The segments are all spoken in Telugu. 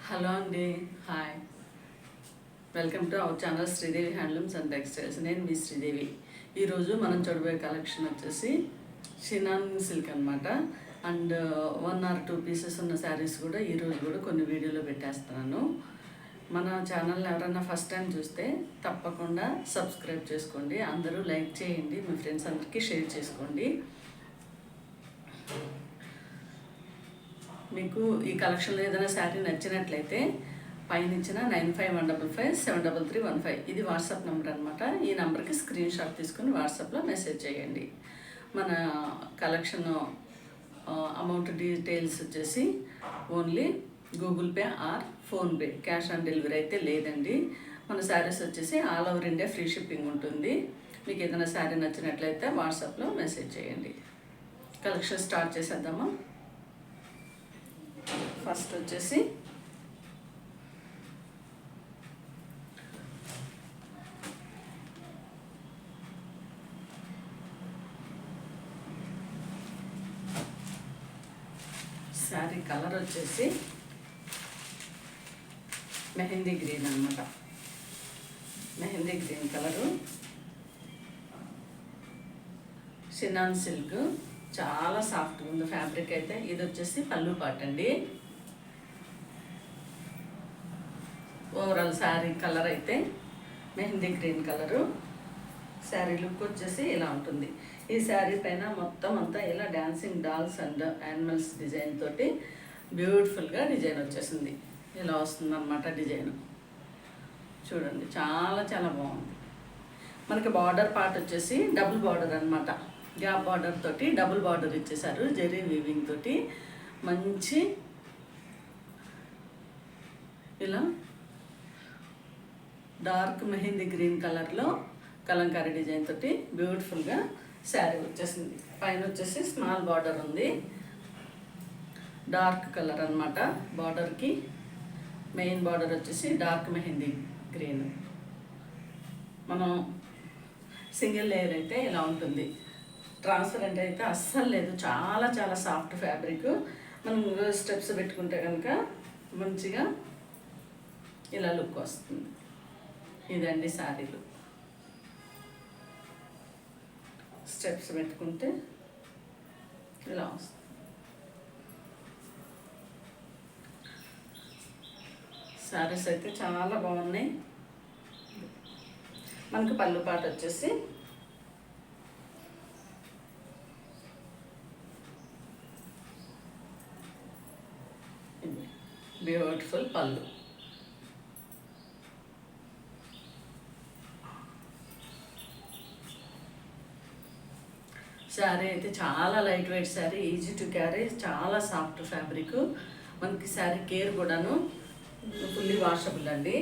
హలో అండి, hi. Welcome to our channel Sridevi handlooms and textiles. నేను మీ శ్రీదేవి. ఈరోజు మనం చూడబోయే కలెక్షన్ వచ్చేసి షినాన్ సిల్క్ అనమాట. అండ్ 1 or 2 పీసెస్ ఉన్న శారీస్ కూడా ఈరోజు కూడా కొన్ని వీడియోలో పెట్టేస్తున్నాను. మన ఛానల్ని ఎవరైనా ఫస్ట్ టైం చూస్తే తప్పకుండా సబ్స్క్రైబ్ చేసుకోండి. అందరూ లైక్ చేయండి, మీ ఫ్రెండ్స్ అందరికీ షేర్ చేసుకోండి. మీకు ఈ కలెక్షన్లో ఏదైనా శారీ నచ్చినట్లయితే పైన ఇచ్చిన 9515573315 ఇది వాట్సాప్ నెంబర్ అనమాట. ఈ నెంబర్కి స్క్రీన్ షాట్ తీసుకుని వాట్సాప్లో మెసేజ్ చేయండి. మన కలెక్షన్ అమౌంట్ డీటెయిల్స్ వచ్చేసి only Google pay are PhonePe, cash on delivery అయితే లేదండి. మన శారీస్ వచ్చేసి all over India free shipping ఉంటుంది. మీకు ఏదైనా శారీ నచ్చినట్లయితే వాట్సాప్లో మెసేజ్ చేయండి. కలెక్షన్ స్టార్ట్ చేసేద్దామా. ఫస్ట్ వచ్చేసి శారీ కలర్ వచ్చేసి మెహందీ గ్రీన్ అనమాట. మెహందీ గ్రీన్ కలరు, షినాన్ సిల్క్, చాలా సాఫ్ట్గా ఉంది ఫ్యాబ్రిక్ అయితే. ఇది వచ్చేసి పళ్ళు పాట్ అండి. ఓవరాల్ శారీ కలర్ అయితే mehndi green colour. Sari look వచ్చేసి ఇలా ఉంటుంది. ఈ శారీ పైన మొత్తం అంతా ఇలా dancing dolls and animals design తోటి బ్యూటిఫుల్గా డిజైన్ వచ్చేసింది. ఇలా వస్తుంది అన్నమాట డిజైన్. చూడండి, చాలా చాలా బాగుంది. మనకి బార్డర్ పార్ట్ వచ్చేసి డబుల్ బార్డర్ అనమాట. గ్యాప్ బార్డర్ తోటి డబుల్ బార్డర్ ఇచ్చేసారు. జెరీ వీవింగ్ తోటి మంచి ఇలా డార్క్ మెహందీ గ్రీన్ కలర్లో కలంకారీ డిజైన్ తోటి బ్యూటిఫుల్గా శారీ వచ్చేసింది. పైన వచ్చేసి స్మాల్ బార్డర్ ఉంది, డార్క్ కలర్ అనమాట. బార్డర్కి మెయిన్ బార్డర్ వచ్చేసి డార్క్ మెహందీ గ్రీన్. మనం సింగిల్ లేయర్ అయితే ఇలా ఉంటుంది. ట్రాన్స్పరెంట్ అయితే అస్సలు లేదు. చాలా చాలా సాఫ్ట్ ఫ్యాబ్రిక్. మనం స్టెప్స్ పెట్టుకుంటే కనుక మంచిగా ఇలా లుక్ వస్తుంది. ఇదండి శారీలు. స్టెప్స్ పెట్టుకుంటే ఇలా వస్తుంది. శారీస్ అయితే చాలా బాగున్నాయి. మనకు పళ్ళు పాట వచ్చేసి బ్యూటిఫుల్ పళ్ళు. శారీ అయితే చాలా light weight sari, easy to carry, చాలా సాఫ్ట్ ఫ్యాబ్రిక్. మనకి శారీ కేర్ కూడాను ఫుల్లీ వాషబుల్ అండి.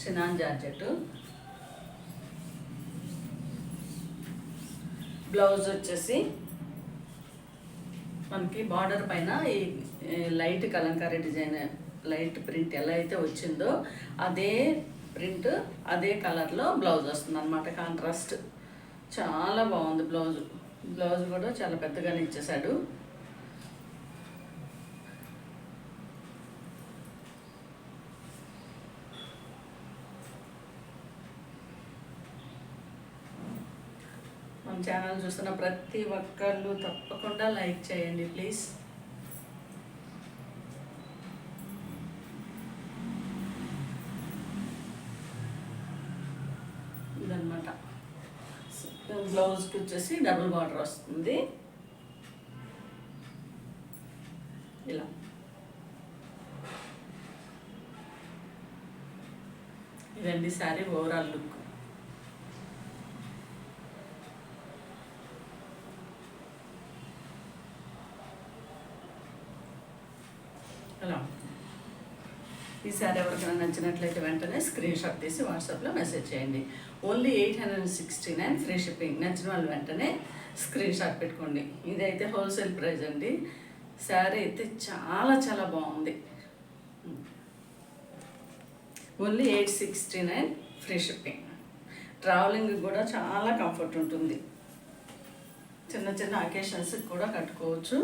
షినాన్ జార్జెట్. బ్లౌజ్ వచ్చేసి మనకి బార్డర్ పైన ఈ light Kalamkari design, light print ఎలా అయితే వచ్చిందో అదే ప్రింట్ అదే కలర్లో బ్లౌజ్ వస్తుంది అన్నమాట. కాంట్రాస్ట్ చాలా బాగుంది. బ్లౌజ్ కూడా చాలా పెద్దగానే ఇచ్చేసాడు. మన ఛానల్ చూస్తున్న ప్రతి ఒక్కళ్ళు తప్పకుండా లైక్ చేయండి ప్లీజ్. ఇదన్నమాట. బ్లౌజ్కి వచ్చేసి డబుల్ బార్డర్ వస్తుంది ఇలా. ఇదండి శారీ ఓవరాల్ లుక్. అలా ఈ శారీ ఎవరికైనా నచ్చినట్లయితే వెంటనే స్క్రీన్ షాట్ తీసి వాట్సాప్లో మెసేజ్ చేయండి. Only 869 free shipping. నచ్చిన వాళ్ళు వెంటనే స్క్రీన్ షాట్ పెట్టుకోండి. ఇదైతే హోల్సేల్ ప్రైస్ అండి. శారీ అయితే చాలా చాలా బాగుంది. Only 869 free shipping. ట్రావెలింగ్ కూడా చాలా కంఫర్ట్ ఉంటుంది. చిన్న చిన్న అకేషన్స్కి కూడా కట్టుకోవచ్చు.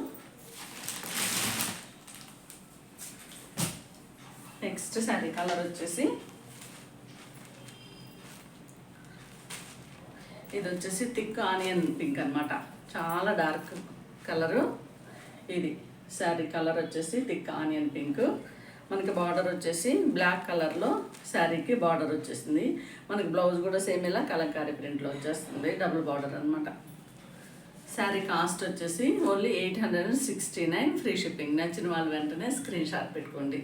నెక్స్ట్ శారీ కలర్ వచ్చేసి ఇది వచ్చేసి థిక్ ఆనియన్ పింక్ అనమాట, చాలా డార్క్ కలరు. ఇది శారీ కలర్ వచ్చేసి థిక్ ఆనియన్ పింక్. మనకి బార్డర్ వచ్చేసి బ్లాక్ కలర్లో శారీకి బార్డర్ వచ్చేసింది. మనకి బ్లౌజ్ కూడా సేమ్ ఇలా కలంకారీ ప్రింట్లో వచ్చేస్తుంది, డబుల్ బార్డర్ అనమాట. శారీ కాస్ట్ వచ్చేసి ఓన్లీ 869, ఫ్రీ షిప్పింగ్. నచ్చిన వాళ్ళు వెంటనే స్క్రీన్ షాట్ పెట్టుకోండి.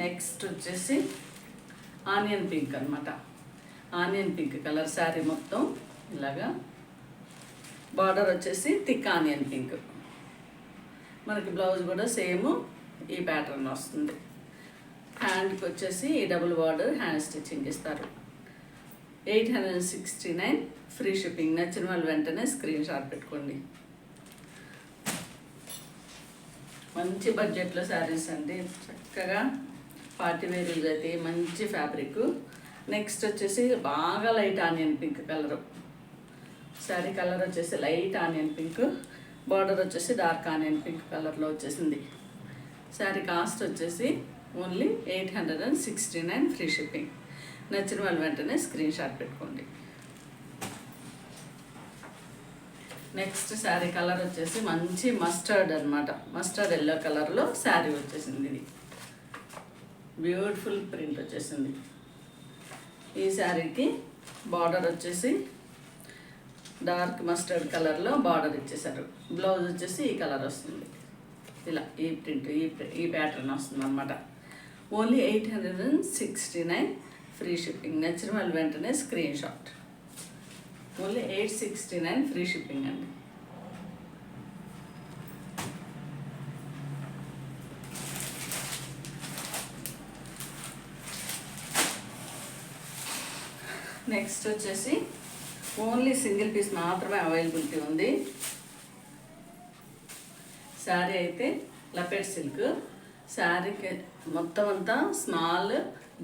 నెక్స్ట్ వచ్చేసి ఆనియన్ పింక్ అనమాట, ఆనియన్ పింక్ కలర్ శారీ మొత్తం ఇలాగా. బార్డర్ వచ్చేసి థిక్ ఆనియన్ పింక్. మనకి బ్లౌజ్ కూడా సేమ్ ఈ ప్యాటర్న్ వస్తుంది. హ్యాండ్కి వచ్చేసి ఈ డబుల్ బార్డర్ హ్యాండ్ స్టిచ్చింగ్ ఇస్తారు. 869, ఫ్రీ షిప్పింగ్. నచ్చిన వాళ్ళు వెంటనే స్క్రీన్ షాట్ పెట్టుకోండి. మంచి బడ్జెట్లో శారీస్ అండి, చక్కగా పార్టీ వేర్ యూజ్ అయితే మంచి ఫ్యాబ్రిక్. నెక్స్ట్ వచ్చేసి బాగా light onion pink colour. Sari colour వచ్చేసి లైట్ ఆనియన్ పింక్, బార్డర్ వచ్చేసి డార్క్ ఆనియన్ పింక్ కలర్లో వచ్చేసింది. శారీ కాస్ట్ వచ్చేసి ఓన్లీ 869, ఫ్రీ షిప్పింగ్. నచ్చిన వాళ్ళు వెంటనే స్క్రీన్ షాట్ పెట్టుకోండి. నెక్స్ట్ శారీ కలర్ వచ్చేసి మంచి మస్టర్డ్ అనమాట, మస్టర్డ్ ఎల్లో కలర్లో శారీ వచ్చేసింది. ఇది బ్యూటిఫుల్ ప్రింట్ వచ్చేసింది. ఈ శారీకి బార్డర్ వచ్చేసి డార్క్ మస్టర్డ్ కలర్లో బార్డర్ ఇచ్చేసారు. బ్లౌజ్ వచ్చేసి ఈ కలర్ వస్తుంది, ఇలా ఈ ప్రింట్ ఈ ప్యాటర్న్ వస్తుంది అనమాట. Only 869, free shipping. నచ్చిన వాళ్ళు వెంటనే screenshot. Only 869, free shipping అండి. నెక్స్ట్ వచ్చేసి ఓన్లీ సింగిల్ పీస్ మాత్రమే అవైలబిలిటీ ఉంది. శారీ అయితే లపెట్ సిల్క్. శారీకి మొత్తం అంతా స్మాల్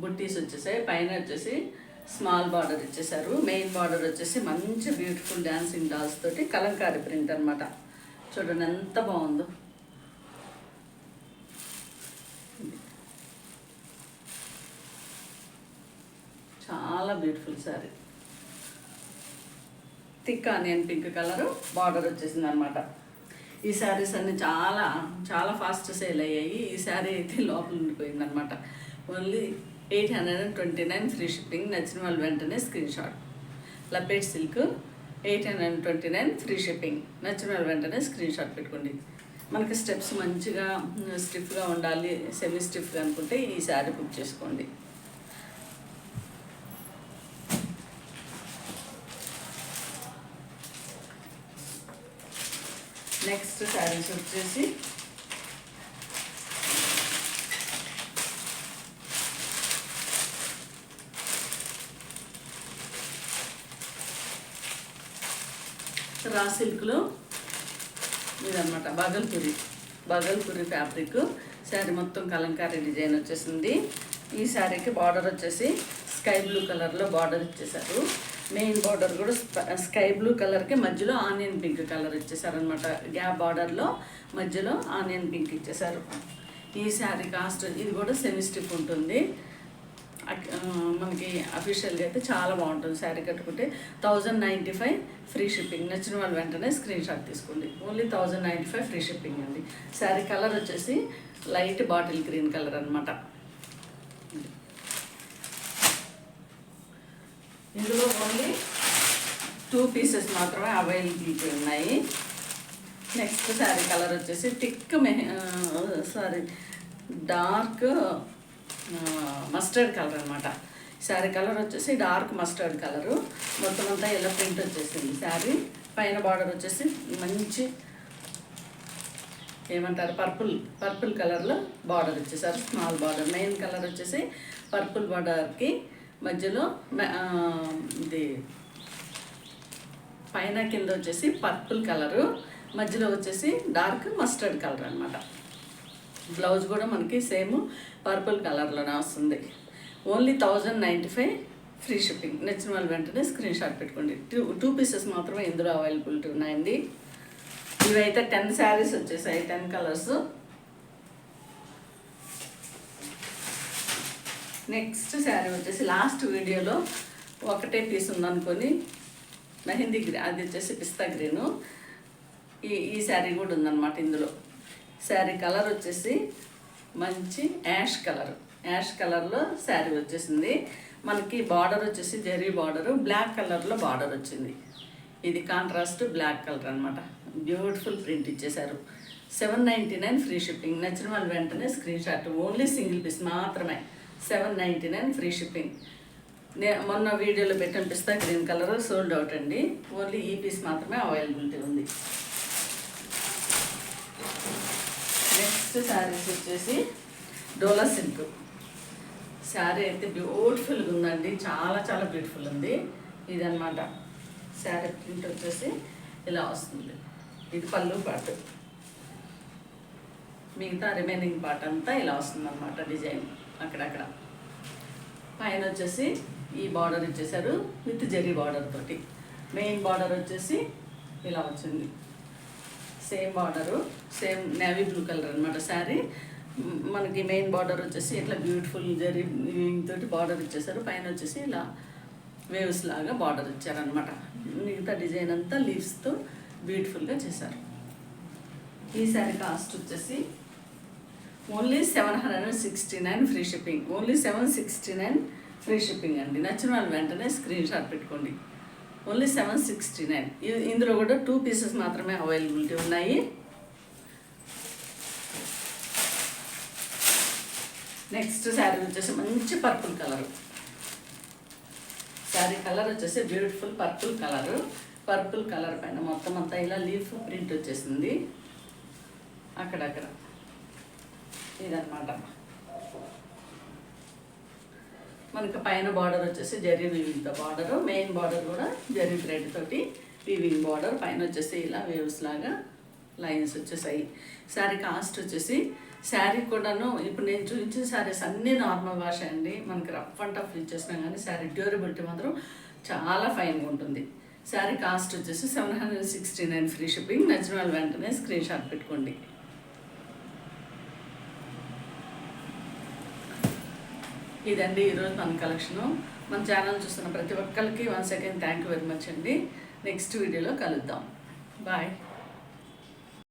బుట్టీస్ వచ్చేసాయి. పైన వచ్చేసి స్మాల్ బార్డర్ ఇచ్చేసారు. మెయిన్ బార్డర్ వచ్చేసి మంచి బ్యూటిఫుల్ డాన్సింగ్ డాల్స్ తోటి కలంకారీ ప్రింట్ అనమాట. చూడండి ఎంత బాగుందో. చాలా beautiful sari. Thick onion pink colour border వచ్చేసింది అనమాట. ఈ శారీస్ అన్నీ చాలా చాలా ఫాస్ట్ సేల్ అయ్యాయి. ఈ శారీ అయితే లోపల ఉండిపోయింది అనమాట. Only 829, free shipping. నచ్చిన వాళ్ళు వెంటనే స్క్రీన్ షాట్. లపెట్ సిల్క్ 829, ఫ్రీ షిప్పింగ్. నచ్చిన వాళ్ళు వెంటనే స్క్రీన్ షాట్ పెట్టుకోండి. మనకి స్టెప్స్ మంచిగా స్టిఫ్గా ఉండాలి, సెమీ స్టిఫ్గా అనుకుంటే ఈ శారీ బుక్ చేసుకోండి. నెక్స్ట్ శారీస్ వచ్చేసి రా సిల్క్లో ఇదన్నమాట, బగల్పూరి ఫ్యాబ్రిక్. శారీ మొత్తం కలంకారీ డిజైన్ వచ్చేసింది. ఈ శారీకి బార్డర్ వచ్చేసి స్కై బ్లూ కలర్లో బార్డర్ ఇచ్చేసారు. మెయిన్ బార్డర్ కూడా స్కై బ్లూ కలర్కి మధ్యలో ఆనియన్ పింక్ కలర్ ఇచ్చేసారనమాట. గ్యాప్ బార్డర్లో మధ్యలో ఆనియన్ పింక్ ఇచ్చేసారు. ఈ శారీ కాస్ట్ ఇది కూడా సెమీ స్టిఫ్ ఉంటుంది. మనకి అఫీషియల్గా అయితే చాలా బాగుంటుంది. శారీ కట్టుకుంటే 1095, ఫ్రీ షిప్పింగ్. నచ్చిన వాళ్ళు వెంటనే స్క్రీన్ షాట్ తీసుకోండి. ఓన్లీ 1095, ఫ్రీ షిప్పింగ్ అండి. శారీ కలర్ వచ్చేసి లైట్ బాటిల్ గ్రీన్ కలర్ అనమాట. ఇందులో ఓన్లీ 2 పీసెస్ మాత్రమే అవైలబిలిటీ ఉన్నాయి. నెక్స్ట్ శారీ కలర్ వచ్చేసి డార్క్ మస్టర్డ్ కలర్ అనమాట. శారీ కలర్ వచ్చేసి డార్క్ మస్టర్డ్ కలరు. మొత్తం అంతా ఇలా ప్రింట్ వచ్చేసింది. శారీ పైన బార్డర్ వచ్చేసి మంచి ఏమంటారు పర్పుల్ కలర్లో బార్డర్ వచ్చేసారు. Small border. మెయిన్ కలర్ వచ్చేసి పర్పుల్ బార్డర్కి మధ్యలో ఇది పైన కింద వచ్చేసి పర్పుల్ కలరు, మధ్యలో వచ్చేసి డార్క్ మస్టర్డ్ కలర్ అనమాట. బ్లౌజ్ కూడా మనకి సేమ్ పర్పుల్ కలర్లోనే వస్తుంది. Only 1095, free shipping. నచ్చిన వాళ్ళు వెంటనే స్క్రీన్ షాట్ పెట్టుకోండి. 2 పీసెస్ మాత్రమే ఇందులో అవైలబిలిటీ ఉన్నాయండి. ఇవైతే 10 శారీస్ వచ్చేసాయి, 10 కలర్స్. నెక్స్ట్ శారీ వచ్చేసి లాస్ట్ వీడియోలో ఒకటే పీస్ ఉందనుకొని మెహందీ గ్రీన్, అది వచ్చేసి పిస్తా గ్రీను. ఈ శారీ కూడా ఉందన్నమాట ఇందులో. శారీ కలర్ వచ్చేసి మంచి యాష్ కలర్లో శారీ వచ్చేసింది. మనకి బార్డర్ వచ్చేసి జరీ బార్డరు, బ్లాక్ కలర్లో బార్డర్ వచ్చింది. ఇది కాంట్రాస్ట్ బ్లాక్ కలర్ అనమాట. బ్యూటిఫుల్ ప్రింట్ ఇచ్చేశారు. 799 ఫ్రీ షిప్పింగ్. నచ్చిన వాళ్ళు వెంటనే screenshot. Only single piece మాత్రమే, 799 ఫ్రీ షిప్పింగ్. మొన్న వీడియోలో పెట్టిన pista green colour sold out అండి. ఓన్లీ ఈ పీస్ మాత్రమే అవైలబిలిటీ ఉంది. నెక్స్ట్ శారీస్ వచ్చేసి డోలా సిల్క్ శారీ అయితే బ్యూటిఫుల్గా ఉందండి. చాలా చాలా బ్యూటిఫుల్ ఉంది. ఇదన్నమాట శారీ ప్రింట్ వచ్చేసి ఇలా వస్తుంది. ఇది పళ్ళు పార్ట్, మిగతా రిమైనింగ్ పార్ట్ అంతా ఇలా వస్తుంది అన్నమాట. డిజైన్ అక్కడక్కడ. పైన వచ్చేసి ఈ బార్డర్ ఇచ్చేసారు విత్ జరీ బార్డర్ తోటి. మెయిన్ బార్డర్ వచ్చేసి ఇలా వచ్చింది. Same border, same navy blue colour అనమాట శారీ. మనకి మెయిన్ బార్డర్ వచ్చేసి ఇట్లా బ్యూటిఫుల్ జరీ తోటి బార్డర్ ఇచ్చేసారు. పైన వచ్చేసి ఇలా వేవ్స్ లాగా బార్డర్ ఇచ్చారనమాట. మిగతా డిజైన్ అంతా లీవ్స్తో బ్యూటిఫుల్గా చేశారు. ఈ శారీ కాస్ట్ వచ్చేసి only 769 free shipping. Only 769 free shipping అండి. నచ్చిన వాళ్ళు వెంటనే స్క్రీన్ షాట్ పెట్టుకోండి. ఓన్లీ 769. ఇందులో కూడా 2 పీసెస్ మాత్రమే అవైలబిలిటీ ఉన్నాయి. నెక్స్ట్ శారీ వచ్చేసి మంచి పర్పుల్ కలరు. శారీ కలర్ వచ్చేసి beautiful purple colour. Purple colour పైన మొత్తం అంతా ఇలా లీఫ్ ప్రింట్ వచ్చేసింది అక్కడక్కడ. ఇదన్నమాట. మనకి పైన బార్డర్ వచ్చేసి జరీ వీవింగ్తో బార్డరు, మెయిన్ బార్డర్ కూడా జరీ థ్రెడ్ తోటి వీవింగ్ బార్డర్. పైన వచ్చేసి ఇలా వేవ్స్ లాగా లైన్స్ వచ్చేసాయి. శారీ కాస్ట్ వచ్చేసి, శారీ కూడాను ఇప్పుడు నేను చూపించిన శారీస్ అన్నీ నార్మల్ వాష్ అండి. మనకి రఫ్ అండ్ టఫ్ ఇచ్చేసినా కానీ శారీ డ్యూరబిలిటీ మాత్రం చాలా ఫైన్గా ఉంటుంది. శారీ కాస్ట్ వచ్చేసి 769 ఫ్రీ షిప్పింగ్. నచ్చిన వాళ్ళు వెంటనే స్క్రీన్ షాట్ పెట్టుకోండి. ఇదండి ఈరోజు మన కలెక్షను. మన ఛానల్ చూస్తున్న ప్రతి ఒక్కరికి once again thank you very much అండి. నెక్స్ట్ వీడియోలో కలుద్దాం. బాయ్.